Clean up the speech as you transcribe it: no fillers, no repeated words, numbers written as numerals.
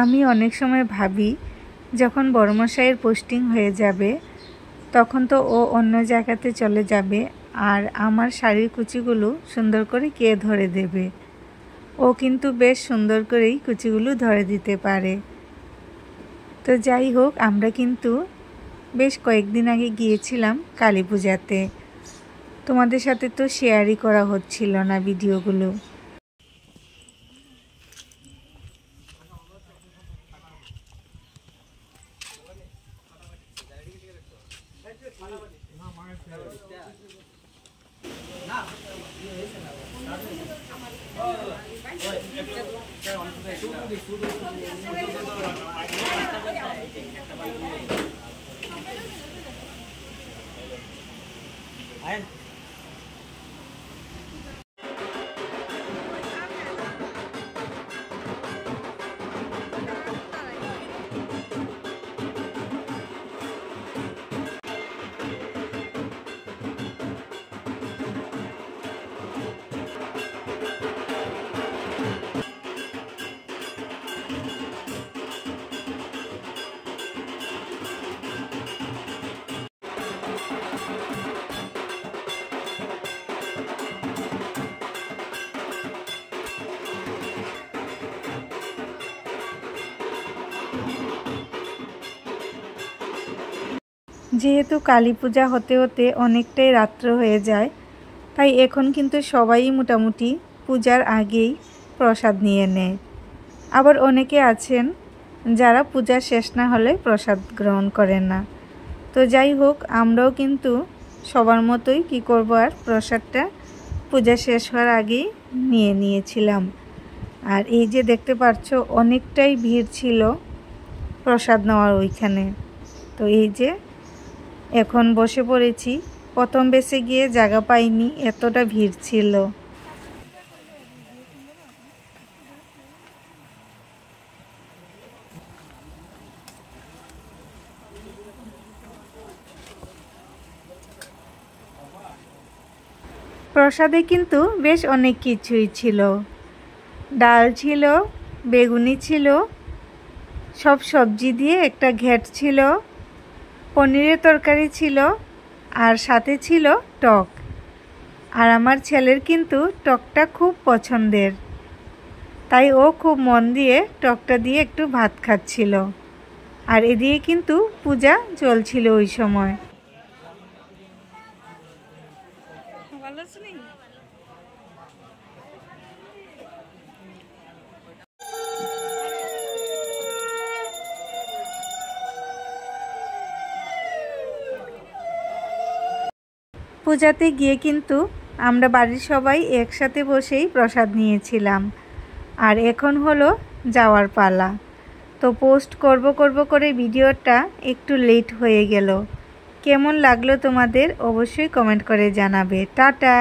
আমি অনেক সময় ভাবি যখন বড়মশাইয়ের পোস্টিং হয়ে যাবে তখন তো ও অন্য জায়গাতে চলে যাবে, আর আমার শাড়ির কুচিগুলো সুন্দর করে কে ধরে দেবে। ও কিন্তু বেশ সুন্দর করেই কুচিগুলো ধরে দিতে পারে। তো যাই হোক, আমরা কিন্তু বেশ কয়েকদিন আগে গিয়েছিলাম কালী পূজাতে। তোমাদের সাথে তো শেয়ারই করা হচ্ছিল না ভিডিওগুলো। যেহেতু কালী পূজা হতে হতে অনেকটাই রাত্র হয়ে যায়, তাই এখন কিন্তু সবাই মোটামুটি পূজার আগেই প্রসাদ নিয়ে নেয়। আবার অনেকে আছেন যারা পূজা শেষ না হলে প্রসাদ গ্রহণ করেন না। তো যাই হোক, আমরাও কিন্তু সবার মতোই কি করব, আর প্রসাদটা পূজা শেষ হওয়ার আগেই নিয়ে নিয়েছিলাম। আর এই যে দেখতে পাচ্ছ, অনেকটাই ভিড় ছিল প্রসাদ নেওয়ার ওইখানে। তো এই যে এখন বসে পড়েছি। প্রথম বেসে গিয়ে জায়গা পাইনি, এতটা ভিড় ছিল। প্রসাদে কিন্তু বেশ অনেক কিছুই ছিল। ডাল ছিল, বেগুনি ছিল, সব সবজি দিয়ে একটা ঘ্যাট ছিল, পনিরের তরকারি ছিল, আর সাথে ছিল টক। আর আমার ছেলের কিন্তু টকটা খুব পছন্দের, তাই ও খুব মন দিয়ে টকটা দিয়ে একটু ভাত খাচ্ছিল। আর এদিকে কিন্তু পূজা চলছিল ওই সময়। পূজাতে গিয়ে কিন্তু আমরা বাড়ির সবাই একসাথে বসেই প্রসাদ নিয়েছিলাম। আর এখন হলো যাওয়ার পালা। তো পোস্ট করব করে ভিডিওটা একটু লেট হয়ে গেল। কেমন লাগলো তোমাদের অবশ্যই কমেন্ট করে জানাবে। টাটা।